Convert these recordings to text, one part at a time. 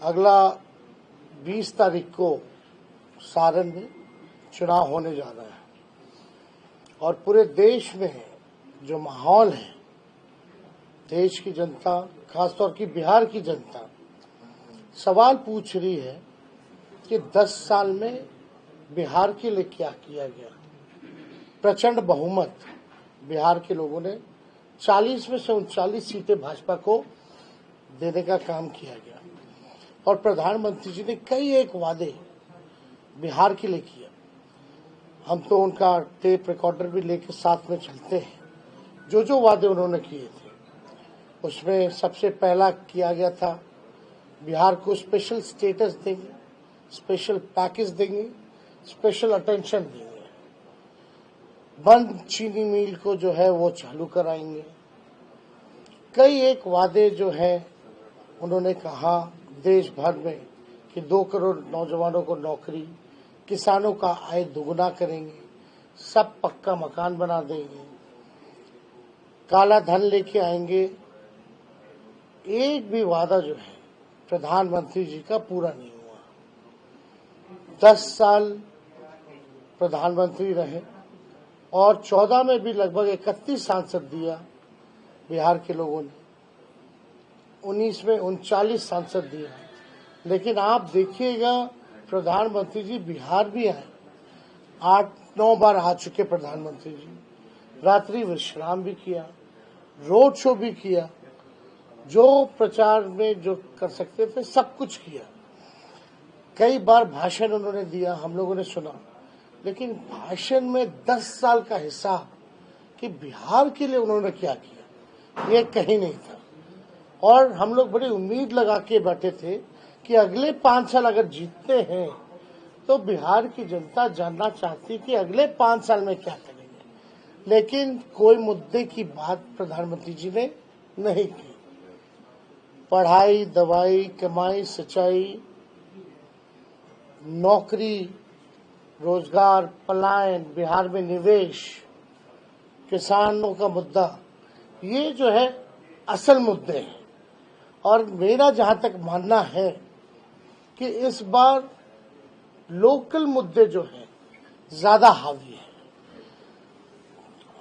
अगला 20 तारीख को सारण में चुनाव होने जा रहा है और पूरे देश में जो माहौल है, देश की जनता, खासतौर की बिहार की जनता सवाल पूछ रही है कि 10 साल में बिहार के लिए क्या किया गया। प्रचंड बहुमत बिहार के लोगों ने 40 में से 39 सीटें भाजपा को देने का काम किया गया और प्रधानमंत्री जी ने कई एक वादे बिहार के लिए किया। हम तो उनका टेप रिकॉर्डर भी लेकर साथ में चलते हैं। जो वादे उन्होंने किए थे उसमें सबसे पहला किया गया था, बिहार को स्पेशल स्टेटस देंगे, स्पेशल पैकेज देंगे, स्पेशल अटेंशन देंगे, बंद चीनी मिल को जो है वो चालू कराएंगे। कई एक वादे जो है उन्होंने कहा देश भर में कि 2 करोड़ नौजवानों को नौकरी, किसानों का आय दुगुना करेंगे, सब पक्का मकान बना देंगे, काला धन लेके आएंगे। एक भी वादा जो है प्रधानमंत्री जी का पूरा नहीं हुआ। 10 साल प्रधानमंत्री रहे और 14 में भी लगभग 31 सांसद दिया बिहार के लोगों ने, 19 में 39 सांसद दिया। लेकिन आप देखिएगा प्रधानमंत्री जी बिहार भी आए, 8-9 बार आ चुके प्रधानमंत्री जी, रात्रि विश्राम भी किया, रोड शो भी किया, जो प्रचार में जो कर सकते थे सब कुछ किया। कई बार भाषण उन्होंने दिया, हम लोगों ने सुना, लेकिन भाषण में 10 साल का हिसाब कि बिहार के लिए उन्होंने क्या किया ये कहीं नहीं था। और हम लोग बड़ी उम्मीद लगा के बैठे थे कि अगले 5 साल अगर जीतते हैं तो बिहार की जनता जानना चाहती कि अगले 5 साल में क्या करेंगे। लेकिन कोई मुद्दे की बात प्रधानमंत्री जी ने नहीं की। पढ़ाई, दवाई, कमाई, सच्चाई, नौकरी, रोजगार, पलायन, बिहार में निवेश, किसानों का मुद्दा, ये जो है असल मुद्दे हैं। और मेरा जहां तक मानना है कि इस बार लोकल मुद्दे जो हैं ज्यादा हावी है।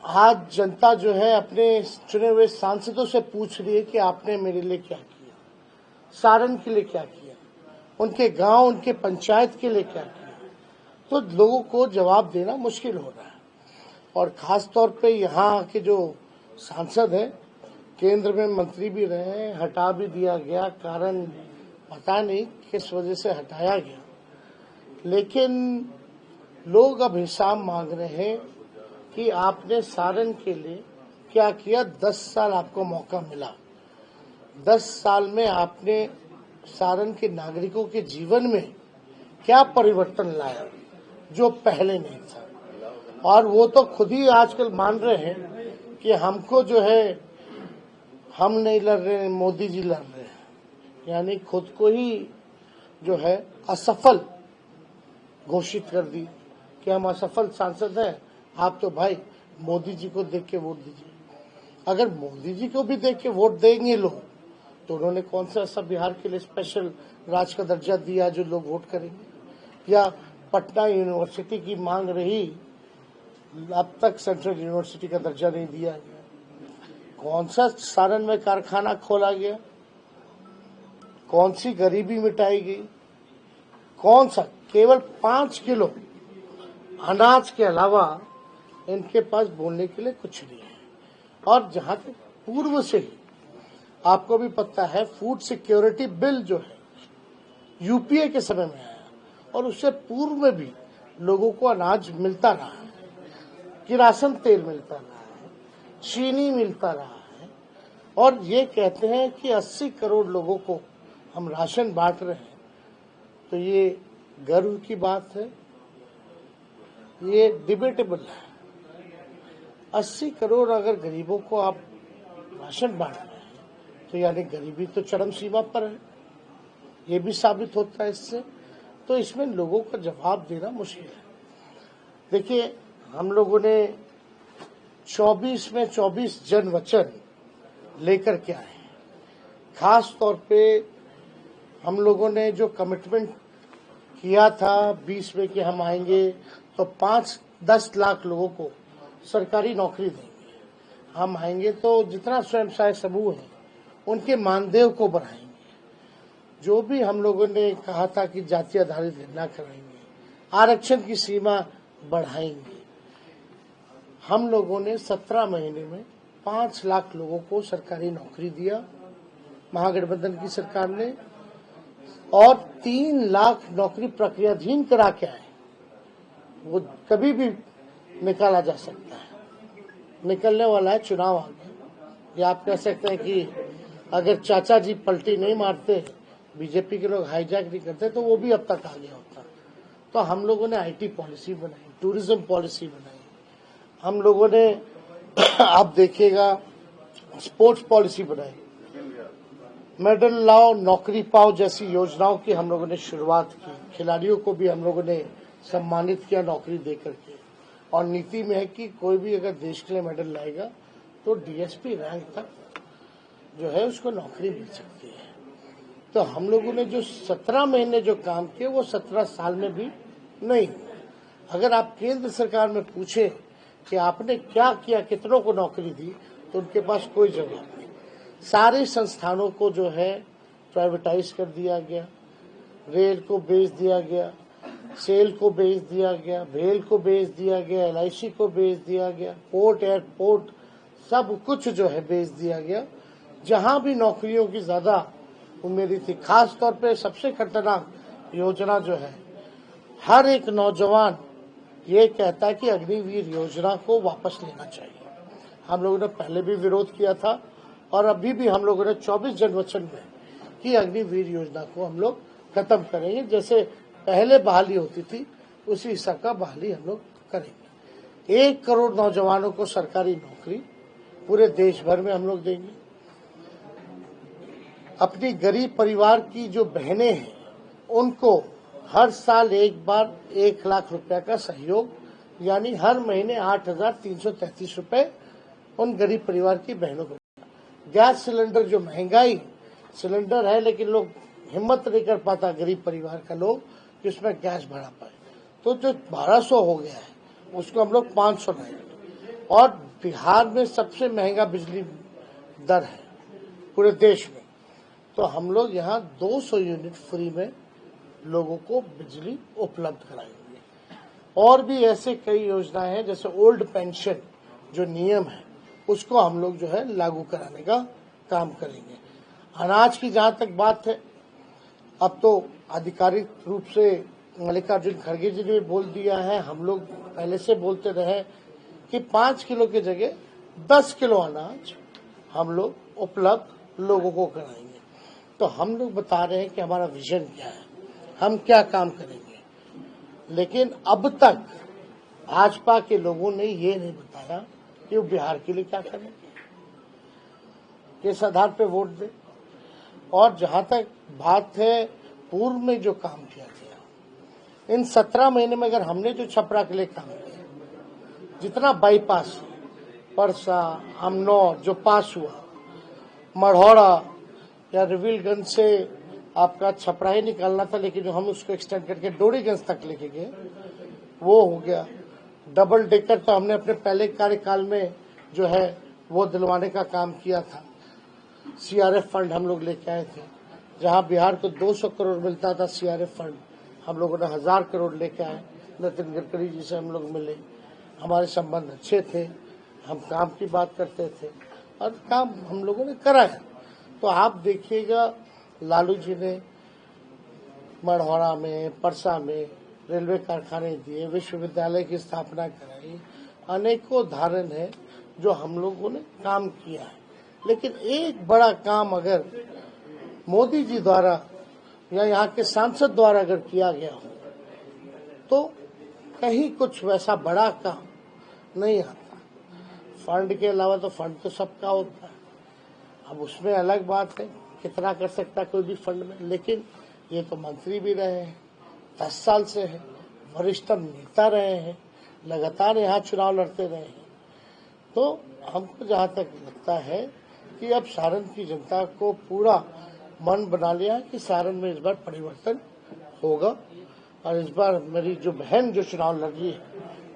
आज जनता जो है अपने चुने हुए सांसदों से पूछ रही है कि आपने मेरे लिए क्या किया, सारण के लिए क्या किया, उनके गांव, उनके पंचायत के लिए क्या किया। तो लोगों को जवाब देना मुश्किल हो रहा है। और खास तौर पे यहाँ के जो सांसद हैं, केंद्र में मंत्री भी रहे हैं, हटा भी दिया गया, कारण पता नहीं किस वजह से हटाया गया। लेकिन लोग अब हिसाब मांग रहे हैं कि आपने सारण के लिए क्या किया। 10 साल आपको मौका मिला, 10 साल में आपने सारण के नागरिकों के जीवन में क्या परिवर्तन लाया जो पहले नहीं था। और वो तो खुद ही आजकल मान रहे हैं कि हमको जो है, हम नहीं लड़ रहे हैं, मोदी जी लड़ रहे हैं। यानी खुद को ही जो है असफल घोषित कर दी कि हम असफल सांसद हैं, आप तो भाई मोदी जी को देख के वोट दीजिए। अगर मोदी जी को भी देख के वोट देंगे लोग तो उन्होंने कौन सा ऐसा बिहार के लिए स्पेशल राज्य का दर्जा दिया जो लोग वोट करेंगे। या पटना यूनिवर्सिटी की मांग रही, अब तक सेंट्रल यूनिवर्सिटी का दर्जा नहीं दिया गया। कौन सा सारण में कारखाना खोला गया, कौन सी गरीबी मिटाई गई, कौन सा, केवल 5 किलो अनाज के अलावा इनके पास बोलने के लिए कुछ नहीं है। और जहां तक पूर्व से ही आपको भी पता है, फूड सिक्योरिटी बिल जो है यूपीए के समय में आया और उससे पूर्व में भी लोगों को अनाज मिलता रहा है, किरासन तेल मिलता रहा है, चीनी मिलता रहा है। और ये कहते हैं कि 80 करोड़ लोगों को हम राशन बांट रहे हैं, तो ये गर्व की बात है, ये डिबेटेबल है। 80 करोड़ अगर गरीबों को आप राशन बांट रहे हैं तो यानी गरीबी तो चरम सीमा पर है, ये भी साबित होता है इससे। तो इसमें लोगों का जवाब देना मुश्किल है। देखिए, हम लोगों ने 24 में 24 जन वचन लेकर के आए हैं। खास तौर पे हम लोगों ने जो कमिटमेंट किया था 20 में कि हम आएंगे तो 5-10 लाख लोगों को सरकारी नौकरी देंगे। हम आएंगे तो जितना स्वयं सहायक समूह है उनके मानदेय को बढ़ाएंगे। जो भी हम लोगों ने कहा था कि जाति आधारित गणना कराएंगे, आरक्षण की सीमा बढ़ाएंगे। हम लोगों ने 17 महीने में 5 लाख लोगों को सरकारी नौकरी दिया महागठबंधन की सरकार ने, और 3 लाख नौकरी प्रक्रियाधीन करा के आए। वो कभी भी निकाला जा सकता है, निकलने वाला है, चुनाव आ गया। या आप कह सकते हैं कि अगर चाचा जी पलटी नहीं मारते, बीजेपी के लोग हाईजैक नहीं करते, तो वो भी अब तक आ गया होता। तो हम लोगों ने आईटी पॉलिसी बनाई, टूरिज्म पॉलिसी बनाई, हम लोगों ने आप देखिएगा स्पोर्ट्स पॉलिसी बनाई, मेडल लाओ नौकरी पाओ जैसी योजनाओं की हम लोगों ने शुरुआत की। खिलाड़ियों को भी हम लोगों ने सम्मानित किया नौकरी देकर के। और नीति में है कि कोई भी अगर देश के लिए मेडल लाएगा तो डीएसपी रैंक तक जो है उसको नौकरी मिल सकती है। तो हम लोगों ने जो 17 महीने जो काम किए वो 17 साल में भी नहीं। अगर आप केंद्र सरकार में पूछे कि आपने क्या किया, कितनों को नौकरी दी, तो उनके पास कोई जवाब नहीं। सारे संस्थानों को जो है प्राइवेटाइज कर दिया गया, रेल को बेच दिया गया, सेल को बेच दिया गया, रेल को बेच दिया गया, एलआईसी को बेच दिया गया, पोर्ट एयरपोर्ट सब कुछ जो है बेच दिया गया। जहां भी नौकरियों की ज्यादा उम्मीद थी, खास तौर पे सबसे खतरनाक योजना जो है, हर एक नौजवान ये कहता है कि अग्निवीर योजना को वापस लेना चाहिए। हम लोगों ने पहले भी विरोध किया था और अभी भी हम लोगों ने 24 जनवचन में कि अग्निवीर योजना को हम लोग खत्म करेंगे। जैसे पहले बहाली होती थी उसी हिसाब का बहाली हम लोग करेंगे। 1 करोड़ नौजवानों को सरकारी नौकरी पूरे देश भर में हम लोग देंगे। अपनी गरीब परिवार की जो बहनें हैं उनको हर साल एक बार 1 लाख रुपया का सहयोग, यानी हर महीने 8,333 रुपए उन गरीब परिवार की बहनों को। गैस सिलेंडर जो महंगाई सिलेंडर है, लेकिन लोग हिम्मत नहीं कर पाता गरीब परिवार का लोग कि उसमें गैस भरा पाए, तो जो 1200 हो गया है उसको हम लोग 500 लाएंगे। और बिहार में सबसे महंगा बिजली दर है पूरे देश में, तो हम लोग यहाँ 200 यूनिट फ्री में लोगों को बिजली उपलब्ध कराएंगे। और भी ऐसे कई योजनाएं हैं, जैसे ओल्ड पेंशन जो नियम है उसको हम लोग जो है लागू कराने का काम करेंगे। अनाज की जहां तक बात है, अब तो आधिकारिक रूप से मल्लिकार्जुन खड़गे जी ने बोल दिया है, हम लोग पहले से बोलते रहे कि 5 किलो की जगह 10 किलो अनाज हम लोग उपलब्ध लोगों को कराएंगे। तो हम लोग बता रहे हैं कि हमारा विजन क्या है, हम क्या काम करेंगे। लेकिन अब तक भाजपा के लोगों ने ये नहीं बताया कि वो बिहार के लिए क्या करेंगे, किस आधार पे वोट दे। और जहां तक बात है पूर्व में जो काम किया गया, इन 17 महीने में अगर हमने जो छपरा के लिए काम किया, जितना बाईपास परसा अमनौर जो पास हुआ, मढ़ौरा या रिविलगंज से आपका छपरा ही निकालना था, लेकिन जो हम उसको एक्सटेंड करके डोरीगंज तक लेके गए वो हो गया। डबल डेकर तो हमने अपने पहले कार्यकाल में जो है वो दिलवाने का काम किया था। सीआरएफ फंड हम लोग लेके आए थे, जहां बिहार को 200 करोड़ मिलता था सीआरएफ फंड, हम लोगों ने 1000 करोड़ लेके आए। नितिन गडकरी जी से हम लोग मिले, हमारे संबंध अच्छे थे, हम काम की बात करते थे और काम हम लोगों ने कराया। तो आप देखिएगा लालू जी ने मढ़ौरा में, परसा में रेलवे कारखाने दिए, विश्वविद्यालय की स्थापना कराई, अनेकों उदाहरण है जो हम लोगों ने काम किया है। लेकिन एक बड़ा काम अगर मोदी जी द्वारा या यहाँ के सांसद द्वारा अगर किया गया हो तो कहीं कुछ वैसा बड़ा काम नहीं आता। फंड के अलावा तो फंड तो सबका होता है, अब उसमें अलग बात है कितना कर सकता है कोई भी फंड में। लेकिन ये तो मंत्री भी रहे हैं, 10 साल से है, वरिष्ठ नेता रहे हैं, लगातार यहाँ चुनाव लड़ते रहे हैं। तो हमको जहाँ तक लगता है कि अब सारण की जनता को पूरा मन बना लिया कि सारण में इस बार परिवर्तन होगा और इस बार मेरी जो बहन जो चुनाव लड़ रही है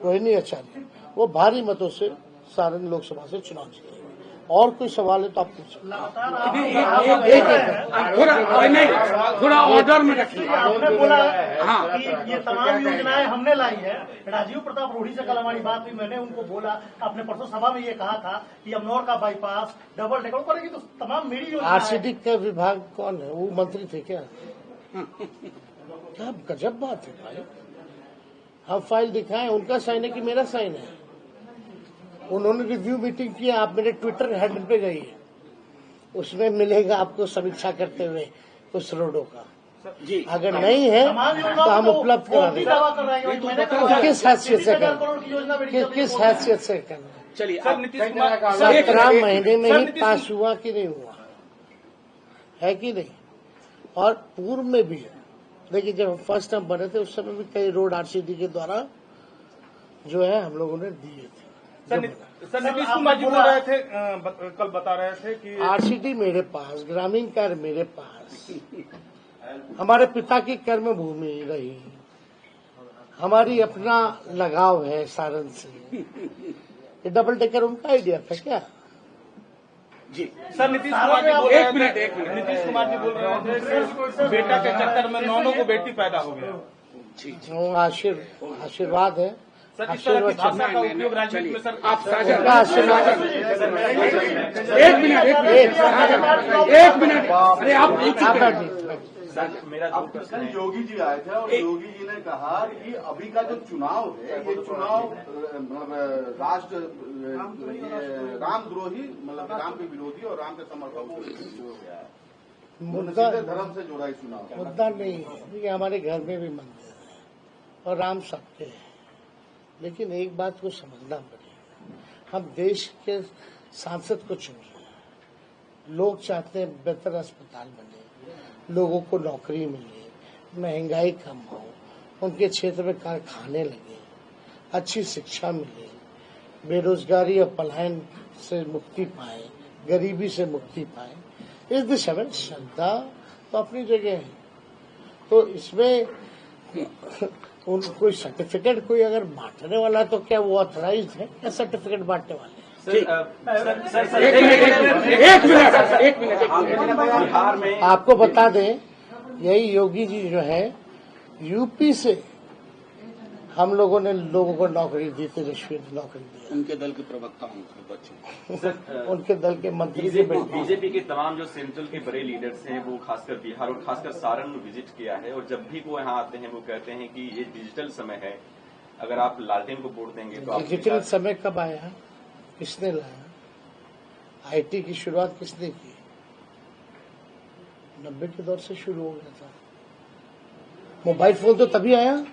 रोहिणी आचार्य, वो भारी मतों से सारण लोकसभा से चुनाव जीतेगी। और कोई सवाल है तो आप पूछिए। थोड़ा ऑर्डर में रखिए। आपने बोला कि ये तमाम योजनाएं हमने लाई है। राजीव प्रताप रूढ़ी से कल हमारी बात हुई, मैंने उनको बोला, आपने परसों सभा में ये कहा था कि अमनौर का बाईपास डबल डेकर करेगी, तो तमाम मेरी योजना। आरसीडी का विभाग कौन है? वो मंत्री थे क्या? क्या गजब बात है भाई। हम फाइल दिखाएं, उनका साइन है कि मेरा साइन है? उन्होंने रिव्यू मीटिंग किया, आप मेरे ट्विटर हैंडल पे गई, उसमें मिलेगा आपको समीक्षा करते हुए उस रोडों का। अगर नहीं है तो हम उपलब्ध करा देंगे। किस हैसियत से करना, किस हैसियत से करना? चलिए, 17 महीने में ही पास हुआ कि नहीं हुआ है कि नहीं? और पूर्व में भी है। देखिए, जब फर्स्ट टाइम बने थे उस समय भी कई रोड आरसीडी के द्वारा जो है हम लोगों ने दिए थे। सर नीतीश कुमार जी बोल रहे थे, कल बता रहे थे कि आरसीडी मेरे पास, ग्रामीण कार्य मेरे पास, हमारे पिता की कर्म भूमि रही, हमारी अपना लगाव है सारण से। ये डबल डेकर उनका आइडिया था क्या? जी सर नीतीश कुमार जी बोल रहे थे, नीतीश कुमार जी बोल रहे थे कि बेटा के चक्कर में नौनों को बेटी पैदा हो गया। आशीर्वाद है। सर इस तरह की भाषा का उपयोग राजनीति में सर आप आशीर्वाद। एक मिनट अरे आप मेरा कल योगी जी आए थे और योगी जी ने कहा कि अभी का जो चुनाव है ये चुनाव राष्ट्र रामद्रोही, मतलब राम के विरोधी और राम के समर्थकों को हो गया है। मुद्दा धर्म से जुड़ा ही चुनाव मुद्दा नहीं है। ये हमारे घर में भी मंदिर है और राम सबके है, लेकिन एक बात को समझना पड़ेगा, हम देश के सांसद को चुन रहे हैं। लोग चाहते हैं बेहतर अस्पताल बने, लोगों को नौकरी मिले, महंगाई कम हो, उनके क्षेत्र में कारखाने लगे, अच्छी शिक्षा मिले, बेरोजगारी और पलायन से मुक्ति पाए, गरीबी से मुक्ति पाए। इस दिशा में श्रद्धा तो अपनी जगह है। तो इसमें कोई सर्टिफिकेट कोई अगर बांटने वाला है तो क्या वो ऑथराइज्ड है क्या सर्टिफिकेट बांटने वाले? एक मिनट बिहार में आपको बता दें, यही योगी जी जो है यूपी से हम लोगों ने लोगों को नौकरी दी थी, रिश्वत नौकरी दी। उनके दल के प्रवक्ता बच्चे उनके दल के मंत्री बीजेपी के तमाम जो सेंट्रल के बड़े लीडर्स हैं वो खासकर बिहार और खासकर सारण में विजिट किया है, और जब भी वो यहाँ आते हैं वो कहते हैं कि ये डिजिटल समय है, अगर आप लालटेन को वोट देंगे तो डिजिटल समय कब आया? किसने लाया? आईटी की शुरुआत किसने की? 90 के दौर से शुरू हो गया था। मोबाइल फोन तो तभी आया।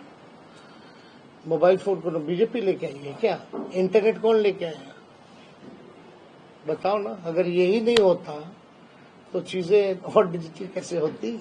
मोबाइल फोन को बीजेपी लेके आई है क्या? इंटरनेट कौन लेके आया? बताओ ना। अगर यही नहीं होता तो चीजें और डिजिटल कैसे होती?